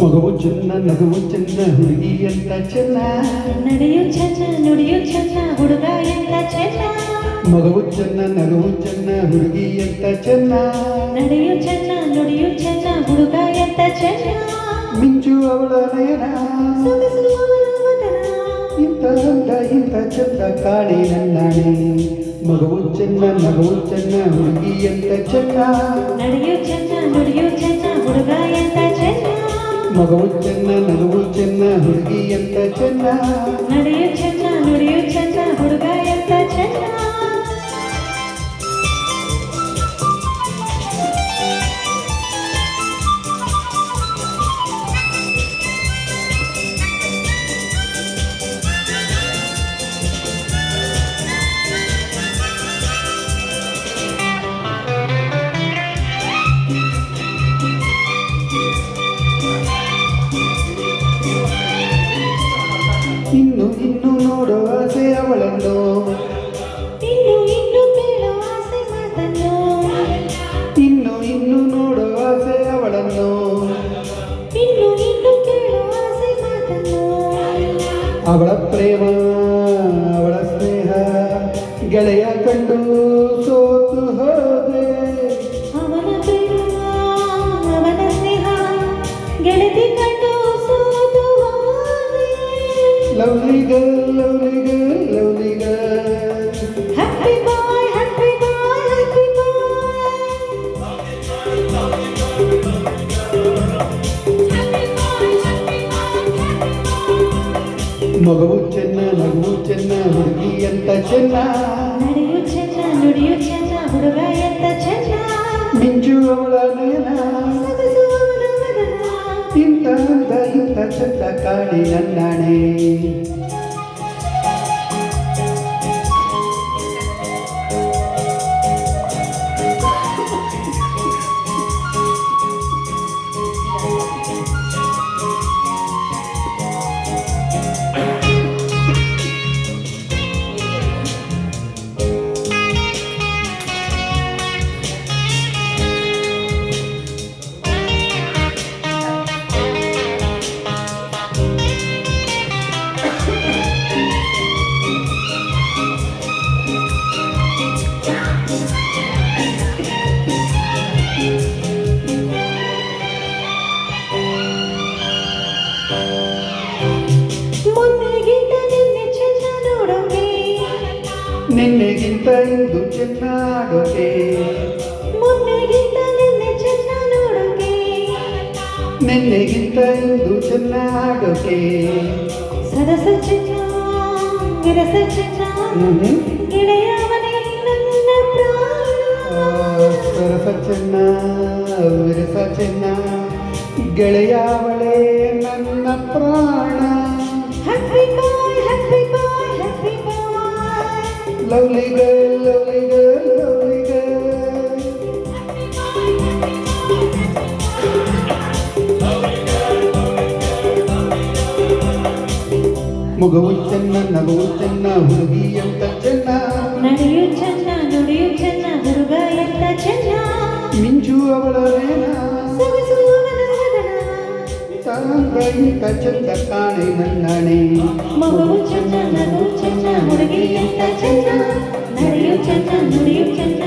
ಮಗವು ಚೆನ್ನ ನಗವು ಚೆನ್ನ ಹುಡುಗಿ ಅಂತ ಚೆನ್ನ ನಡೆಯು ಚೆನ್ನ ನುಡಿಯು ಚೆನ್ನ ಹುಡುಗ ಎಂತ ಚೆನ್ನ ಮಗವು ಚೆನ್ನ ನಗವು ಚೆನ್ನ ಹುಡುಗಿ ಅಂತ ಚೆನ್ನ ನಡೆಯು ಚೆನ್ನ ನುಡಿಯು ಚೆನ್ನ ಹುಡುಗ ಎಂತ ಚೆನ್ನ ಮಿಂಚು ಅವಳ ನಯನ ಸೊಗಸು ಅವಳ ವದನ ಇಂಥ ಅಂದ ಇಂಥ ಚಂದ ಕಾಣಿ ನನ್ನಾಣೆ ಮಗವು ಚೆನ್ನ ನಗವು ಚೆನ್ನ ಹುಡುಗಿ ಅಂತ ಚೆನ್ನ ನಡೆಯು ಚೆನ್ನ ನುಡಿಯು ಚೆನ್ನ ಹುಡುಗ ಎಂತ ಚೆನ್ನ ಮಗವು ಚೆನ್ನ ನಗವು ಚೆನ್ನ ಹುಡುಗಿ ಅಂತ ಚೆನ್ನ ನಡೆಯು ಚೆನ್ನ ನುಡಿಯು ಚೆನ್ನ ಹುಡುಗ ಎಂತ ಚೆನ್ನ ಇನ್ನು ಇನ್ನು ನೋಡೋ ಆಸೆ ಅವಳನ್ನು ಇನ್ನು ಕೇಳೋ ಆಸೆ ಮಾತನ್ನು ಇನ್ನು ಇನ್ನು ನೋಡೋ ಆಸೆ ಅವಳನ್ನು ಇನ್ನು ಕೇಳೋ ಆಸೆ ಮಾತನ್ನು ಅವಳ ಪ್ರೇಮ ಅವಳ ಸ್ನೇಹ ಗೆಳೆಯ ಕಂಡು ಸೋತು ಹೋದೆ ಅವನ ಪ್ರೇಮ ಅವನ ಸ್ನೇಹ ಗೆಳತಿ ಕಂಡು ಸೋತು ಹೋದೆ lovely girl lovely girl lovely girl happy boy happy boy happy ಮಗವು ಚೆನ್ನ ನಗವು ಚೆನ್ನ ಹುಡುಗಿ ಅಂತ ಚೆನ್ನ ನಡೆಯು ಚೆನ್ನ ನುಡಿಯು ಚೆನ್ನ ಹುಡುಗ ಎಂತ ಚೆನ್ನ ಮಿಂಚು ಅವಳ ನಯನ ಸೊಗಸು ಅವನ ವದನ ಇಂಥ ಅಂದ ಇಂಥ ಚಂದ ಕಾಣಿ ನನ್ನಾಣೆ ಮೊನ್ನೆಗಿಂತ ನಿನ್ನೆ ಚೆನ್ನ ನೋಡೋಕೆ ನಿನ್ನೆಗಿಂತ ಇಂದು ಚೆನ್ನಾಡೋಕೆ ಮೊನ್ನೆಗಿಂತ ನಿನ್ನೆ ಚೆನ್ನ ನೋಡೋಕೆ ನಿನ್ನೆಗಿಂತ ಇಂದು ಚೆನ್ನಾಡೋಕೆ ಸರಸ ಚೆನ್ನ ವಿರಸ ಚೆನ್ನ ಗೆಳೆಯವನೇ ನನ್ನ ಪ್ರಾಣ ಸರಸ ಚೆನ್ನ ವಿರಸ ಚೆನ್ನ ಗೆಳೆಯಾವಳೇ ನನ್ನ ಪ್ರಾಣ happy boy happy boy happy boy lovely girl lovely girl lovely girl ಮಗವು ಚೆನ್ನ ನಗವು ಚೆನ್ನ ಹುಡುಗಿ ಅಂತ ಚೆನ್ನ ನಡೆಯು ಚೆನ್ನ ನುಡಿಯು ಚೆನ್ನ ಹುಡುಗ ಎಂತ ಚೆನ್ನ ಮಿಂಚು ಅವಳ ನೇನ ಸೊಗಸು ಅವನ ವದನ ತಾಂದ ಇಂಥ ಚಂದ ಕಾಣೆ ನನ್ನಾಣೆ ಮಗುವು ಚೆನ್ನ ನಗು ಚೆನ್ನ ಹುಡುಗಿ ಎಂತ ಚೆನ್ನ ನಡೆಯು ಚೆನ್ನ ನುಡಿಯು ಚೆನ್ನ